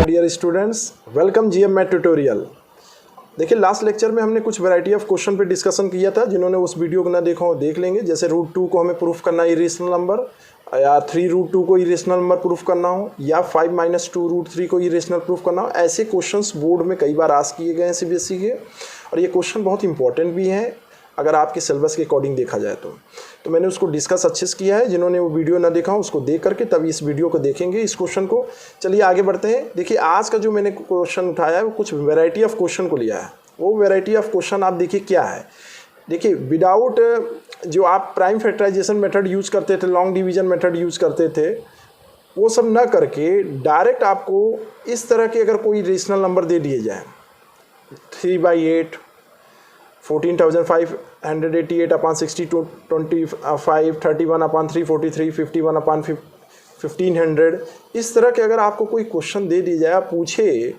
Dear students, welcome GM math tutorial. देखिए, last lecture में हमने कुछ वैरायटी ऑफ क्वेश्चन पे डिस्कशन किया था। जिन्होंने उस वीडियो को ना देखा हो देख लेंगे। जैसे √2 को हमें प्रूफ करना है इरेशनल नंबर, या 3√2 को इरेशनल नंबर प्रूफ करना हो, या 5 - 2√3 को इरेशनल प्रूफ करना हो। ऐसे क्वेश्चंस बोर्ड में कई बार आस्क किए गए हैं सीबीएसई के, और ये क्वेश्चन बहुत इंपॉर्टेंट भी हैं अगर आपके सिलेबस के अकॉर्डिंग देखा जाए तो मैंने उसको डिस्कस अच्छे से किया है। जिन्होंने वो वीडियो ना देखा हो उसको देख करके तभी इस वीडियो को देखेंगे, इस क्वेश्चन को। चलिए आगे बढ़ते हैं। देखिए, आज का जो मैंने क्वेश्चन उठाया है वो कुछ वैरायटी ऑफ क्वेश्चन को लिया है। वो वैरायटी ऑफ क्वेश्चन आप देखिए क्या है। देखिए, विदाउट जो आप प्राइम फैक्टराइजेशन मेथड यूज़ करते थे, लॉन्ग डिवीजन मेथड यूज़ करते थे, वो सब ना करके डायरेक्ट आपको इस तरह के अगर कोई रेशनल नंबर दे दिए जाए, 3/8, 14,588 upon 60, 25, 31 upon 343, 51 upon 1500, इस तरह के अगर आपको कोई क्वेश्चन दे दिया जाए, पूछे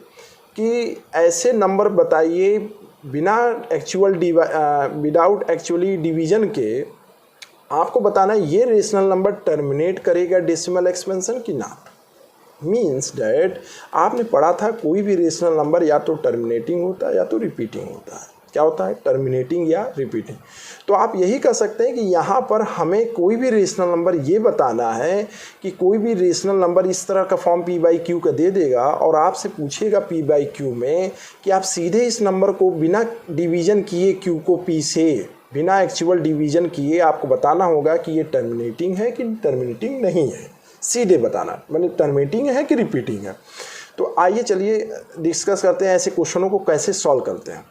कि ऐसे नंबर बताइए बिना विदाउट एक्चुअली डिवीजन के, आपको बताना है ये रेशनल नंबर टर्मिनेट करेगा डेसिमल एक्सपेंशन की ना। मीन्स डैट आपने पढ़ा था कोई भी रेशनल नंबर या तो टर्मिनेटिंग होता है या तो रिपीटिंग होता है। क्या होता है? टर्मिनेटिंग या रिपीटिंग। तो आप यही कह सकते हैं कि यहाँ पर हमें कोई भी रेशनल नंबर ये बताना है कि कोई भी रेशनल नंबर इस तरह का फॉर्म p/q का दे देगा, और आपसे पूछेगा p/q में कि आप सीधे इस नंबर को बिना डिवीजन किए q को p से, बिना एक्चुअल डिवीजन किए आपको बताना होगा कि ये टर्मिनेटिंग है कि टर्मिनेटिंग नहीं है। सीधे बताना, मतलब टर्मिनेटिंग है कि रिपीटिंग है। तो आइए चलिए डिस्कस करते हैं ऐसे क्वेश्चनों को कैसे सॉल्व करते हैं।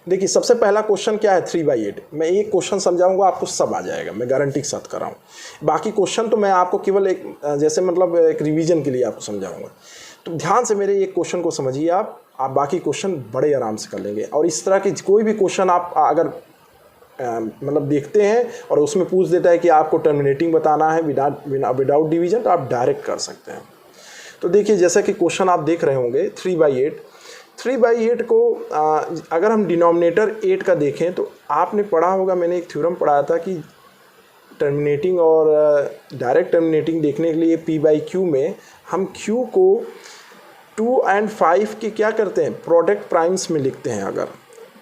देखिए, सबसे पहला क्वेश्चन क्या है? 3/8। मैं एक क्वेश्चन समझाऊंगा, आपको सब आ जाएगा, मैं गारंटी के साथ कर रहा हूँ। बाकी क्वेश्चन तो मैं आपको केवल एक जैसे मतलब एक रिवीजन के लिए आपको समझाऊंगा। तो ध्यान से मेरे एक क्वेश्चन को समझिए आप बाकी क्वेश्चन बड़े आराम से कर लेंगे। और इस तरह की कोई भी क्वेश्चन आप अगर मतलब देखते हैं और उसमें पूछ देता है कि आपको टर्मिनेटिंग बताना है विदाउट डिवीजन, तो आप डायरेक्ट कर सकते हैं। तो देखिए, जैसा कि क्वेश्चन आप देख रहे होंगे 3/8 को अगर हम डिनोमिनेटर 8 का देखें तो आपने पढ़ा होगा, मैंने एक थ्योरम पढ़ाया था कि टर्मिनेटिंग और डायरेक्ट टर्मिनेटिंग देखने के लिए p/q में हम q को 2 और 5 के क्या करते हैं? प्रोडक्ट प्राइम्स में लिखते हैं। अगर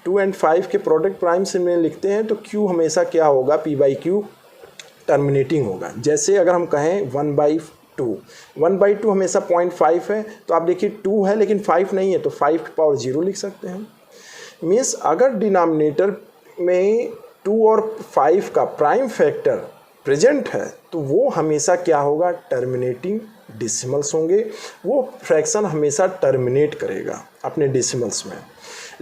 2 और 5 के प्रोडक्ट प्राइम्स में लिखते हैं तो q हमेशा क्या होगा? p/q टर्मिनेटिंग होगा। जैसे अगर हम कहें 1/2 हमेशा 0.5 है, तो आप देखिए 2 है लेकिन 5 नहीं है, तो 5⁻0 लिख सकते हैं। मीन्स अगर डिनोमिनेटर में 2 और 5 का प्राइम फैक्टर प्रेजेंट है तो वो हमेशा क्या होगा? टर्मिनेटिंग डेसिमल्स होंगे। वो फ्रैक्शन हमेशा टर्मिनेट करेगा अपने डेसिमल्स में।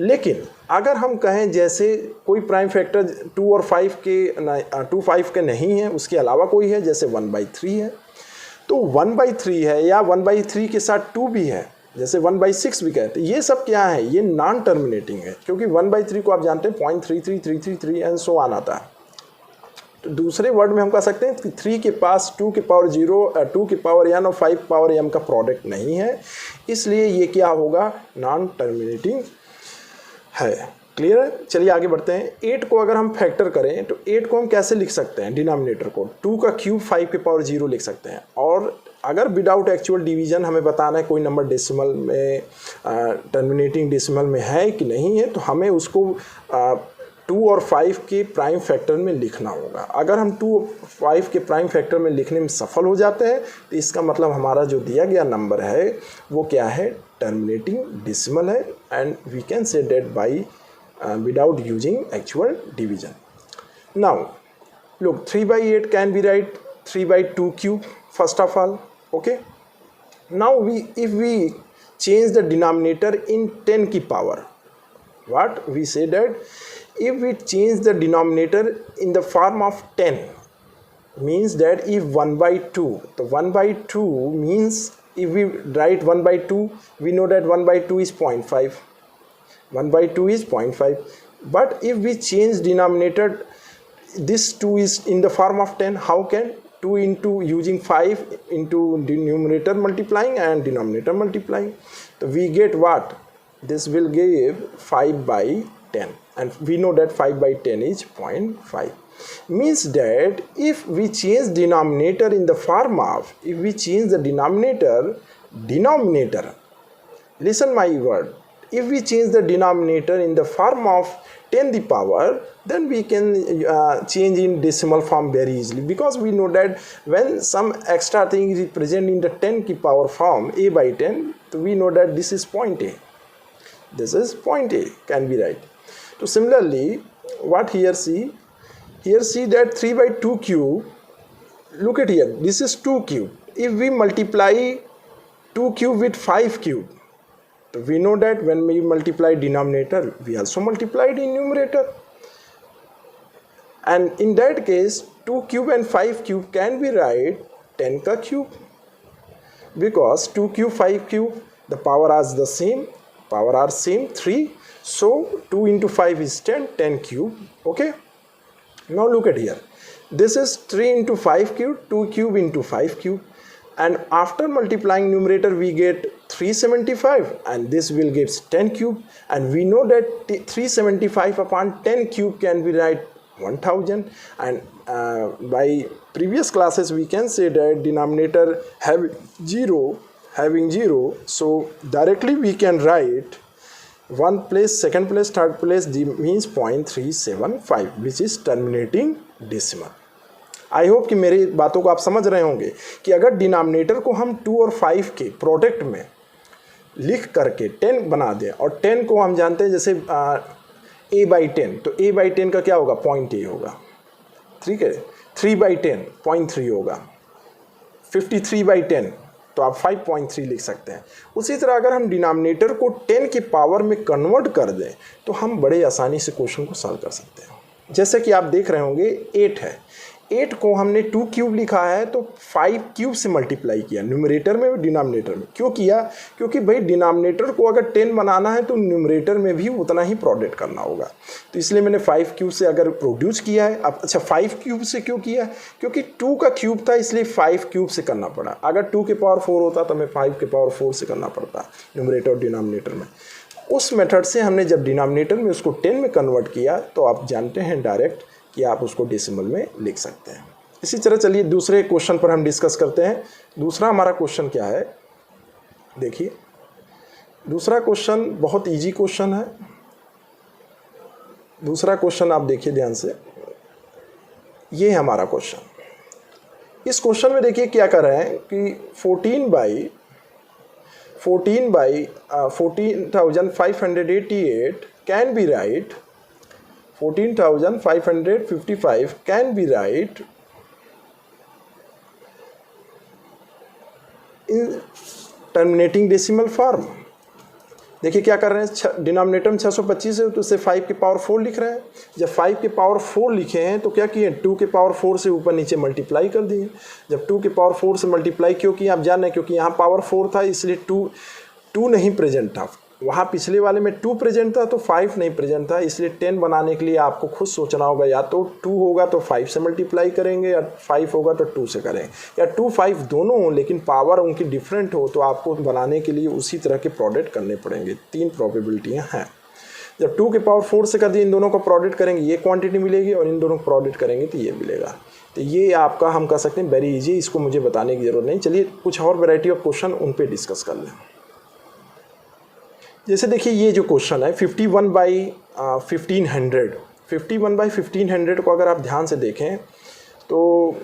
लेकिन अगर हम कहें जैसे कोई प्राइम फैक्टर 2 और 5 के नहीं है, उसके अलावा कोई है, जैसे 1/3 है, तो 1/3 है या 1/3 के साथ 2 भी है, जैसे 1/6 भी कहते हैं। ये सब क्या है? ये नॉन टर्मिनेटिंग है, क्योंकि 1/3 को आप जानते हैं 0.33333 एंड सो ऑन आता है। तो दूसरे वर्ड में हम कह सकते हैं कि 3 के पास 2 की पावर 0, 2 की पावर n और 5 पावर m का प्रोडक्ट नहीं है, इसलिए ये क्या होगा? नॉन टर्मिनेटिंग है। क्लियर है? चलिए आगे बढ़ते हैं। 8 को अगर हम फैक्टर करें तो 8 को हम कैसे लिख सकते हैं? डिनोमिनेटर को 2 का क्यूब 5 की पावर 0 लिख सकते हैं। और अगर विदाउट एक्चुअल डिवीजन हमें बताना है कोई नंबर डेसिमल में टर्मिनेटिंग डेसिमल में है कि नहीं है, तो हमें उसको 2 और 5 के प्राइम फैक्टर में लिखना होगा। अगर हम 2 और 5 के प्राइम फैक्टर में लिखने में सफल हो जाते हैं तो इसका मतलब हमारा जो दिया गया नंबर है वो क्या है? टर्मिनेटिंग डेसिमल है। And we can say that by without using actual division. Now look, 3/8 can be write 3/2 cube first of all. Okay, now if we change the denominator in 10 की power, what we say that if we change the denominator in the form of 10, means that if 1/2, तो 1/2 means if we write 1/2, we know that 1/2 is 0.5. 1/2 is 0.5. But if we change denominator, this 2 is in the form of 10. How can 2 into using 5 into numerator multiplying and denominator multiplying? So we get what? This will give 5/10, and we know that 5/10 is 0.5. Means that if we change denominator in the form of, if we change the denominator listen my word, if we change the denominator in the form of 10 the power, then we can change in decimal form very easily, because we know that when some extra thing is present in the 10 की power form a by 10, so we know that this is point a, this is point a, can be right. So similarly, what here see that 3 by 2 cube, look at here, this is 2 cube. If we multiply 2 cube with 5 cube, so we know that when we multiply denominator, we also multiplied in numerator, and in that case 2 cube and 5 cube can be write 10 ka cube, because 2 cube 5 cube the power are same 3, so 2 into 5 is 10 cube. Okay, now look at here, this is 3 into 5 cube, 2 cube into 5 cube, and after multiplying numerator we get 375, and this will give 10 cube, and we know that 375 upon 10 cube can be write 1000, and by previous classes we can say that denominator having zero, so directly we can write 1 place, 2nd place, 3rd place, means 0.375, which is terminating decimal. I hope कि मेरी बातों को आप समझ रहे होंगे कि अगर डिनोमिनेटर को हम 2 और 5 के प्रोडक्ट में लिख करके 10 बना दें, और 10 को हम जानते हैं जैसे a by 10, तो a by 10 का क्या होगा, 0.8 होगा, ठीक है, 3 by 10 0.3 होगा, 53 by 10 तो आप 5.3 लिख सकते हैं। उसी तरह अगर हम डिनोमिनेटर को 10 की पावर में कन्वर्ट कर दें तो हम बड़े आसानी से क्वेश्चन को सॉल्व कर सकते हैं। जैसे कि आप देख रहे होंगे 8 है, 8 को हमने 2 क्यूब लिखा है तो 5 क्यूब से मल्टीप्लाई किया, न्यूमरेटर में डिनोमिनेटर में। क्यों किया, क्योंकि भाई डिनोमिनेटर को अगर 10 बनाना है तो न्यूमरेटर में भी उतना ही प्रोडक्ट करना होगा, तो इसलिए मैंने 5 क्यूब से अगर प्रोड्यूस किया है। अब अच्छा 5 क्यूब से क्यों किया, क्योंकि 2 का क्यूब था इसलिए 5 क्यूब से करना पड़ा। अगर 2 के पावर 4 होता तो मैं 5 के पावर 4 से करना पड़ता न्यूमरेटर और डिनोमिनेटर में। उस मेथड से हमने जब डिनोमिनेटर में उसको 10 में कन्वर्ट किया तो आप जानते हैं डायरेक्ट कि आप उसको डेसिमल में लिख सकते हैं। इसी तरह चलिए दूसरे क्वेश्चन पर हम डिस्कस करते हैं। दूसरा हमारा क्वेश्चन क्या है, देखिए दूसरा क्वेश्चन बहुत इजी क्वेश्चन है। दूसरा क्वेश्चन आप देखिए ध्यान से, ये है हमारा क्वेश्चन। इस क्वेश्चन में देखिए क्या कर रहे हैं कि 14,588 can be right 14,555 can be right in terminating decimal form। देखिए क्या कर रहे हैं, डिनोमिनेटर में 625 है तो उसे 5 के पावर 4 लिख रहे हैं। जब 5 के पावर 4 लिखे हैं तो क्या किए, 2 के पावर 4 से ऊपर नीचे मल्टीप्लाई कर दिए। जब 2 के पावर 4 से मल्टीप्लाई क्यों किया आप जान रहे हैं, क्योंकि यहाँ पावर 4 था इसलिए 2 नहीं प्रेजेंट था, वहाँ पिछले वाले में 2 प्रेजेंट था तो 5 नहीं प्रेजेंट था, इसलिए 10 बनाने के लिए आपको खुद सोचना होगा, या तो 2 होगा तो 5 से मल्टीप्लाई करेंगे, या 5 होगा तो 2 से करेंगे, या 2 5 दोनों हो लेकिन पावर उनकी डिफरेंट हो तो आपको बनाने के लिए उसी तरह के प्रोडक्ट करने पड़ेंगे। 3 प्रोबेबिलिटियाँ हैं। जब 2 के पावर 4 से कर दिए इन दोनों का प्रोडक्ट करेंगे ये क्वान्टिटी मिलेगी, और इन दोनों को प्रोडक्ट करेंगे तो ये मिलेगा। तो ये आपका हम कह सकते हैं वेरी ईजी, इसको मुझे बताने की ज़रूरत नहीं। चलिए कुछ और वैरायटी ऑफ क्वेश्चन उन पर डिस्कस कर लें। जैसे देखिए ये जो क्वेश्चन है 51/1500 को अगर आप ध्यान से देखें तो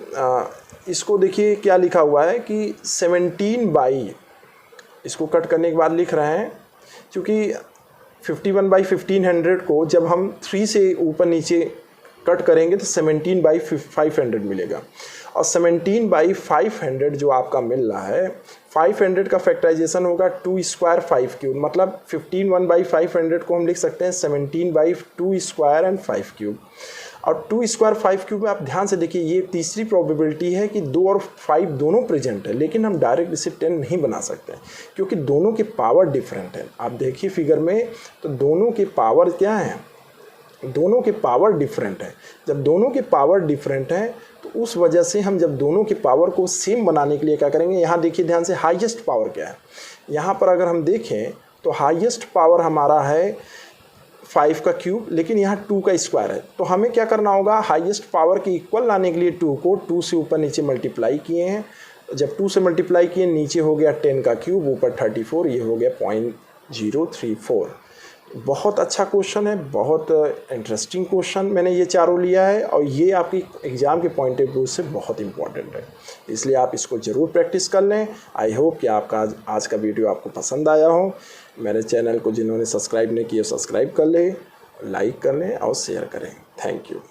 इसको देखिए क्या लिखा हुआ है कि 17 इसको कट करने के बाद लिख रहे हैं, क्योंकि 51/1500 को जब हम 3 से ऊपर नीचे कट करेंगे तो 17/500 मिलेगा, और 17/500 जो आपका मिल रहा है 500 का फैक्टराइजेशन होगा 2 स्क्वायर 5 क्यूब, मतलब 15/500 को हम लिख सकते हैं 17/2 स्क्वायर एंड 5 क्यूब। और 2 स्क्वायर 5 क्यूब में आप ध्यान से देखिए ये तीसरी प्रोबेबिलिटी है कि 2 और 5 दोनों प्रेजेंट है, लेकिन हम डायरेक्ट इसे 10 नहीं बना सकते क्योंकि दोनों के पावर डिफरेंट है। आप देखिए फिगर में तो दोनों के पावर क्या है, दोनों के पावर डिफरेंट है। जब दोनों के पावर डिफरेंट है तो उस वजह से हम जब दोनों के पावर को सेम बनाने के लिए क्या करेंगे, यहाँ देखिए ध्यान से हाईएस्ट पावर क्या है। यहाँ पर अगर हम देखें तो हाईएस्ट पावर हमारा है 5 का क्यूब, लेकिन यहाँ 2 का स्क्वायर है। तो हमें क्या करना होगा, हाईएस्ट पावर के इक्वल लाने के लिए 2 को 2 से ऊपर नीचे मल्टीप्लाई किए हैं। जब 2 से मल्टीप्लाई किए नीचे हो गया 10 का क्यूब, ऊपर 34, ये हो गया 034। बहुत अच्छा क्वेश्चन है, बहुत इंटरेस्टिंग क्वेश्चन मैंने ये चारों लिया है और ये आपकी एग्ज़ाम के पॉइंट ऑफ व्यू से बहुत इंपॉर्टेंट है, इसलिए आप इसको ज़रूर प्रैक्टिस कर लें। आई होप कि आपका आज का वीडियो आपको पसंद आया हो। मेरे चैनल को जिन्होंने सब्सक्राइब नहीं किया सब्सक्राइब कर लें, लाइक कर लें और शेयर करें। Thank you.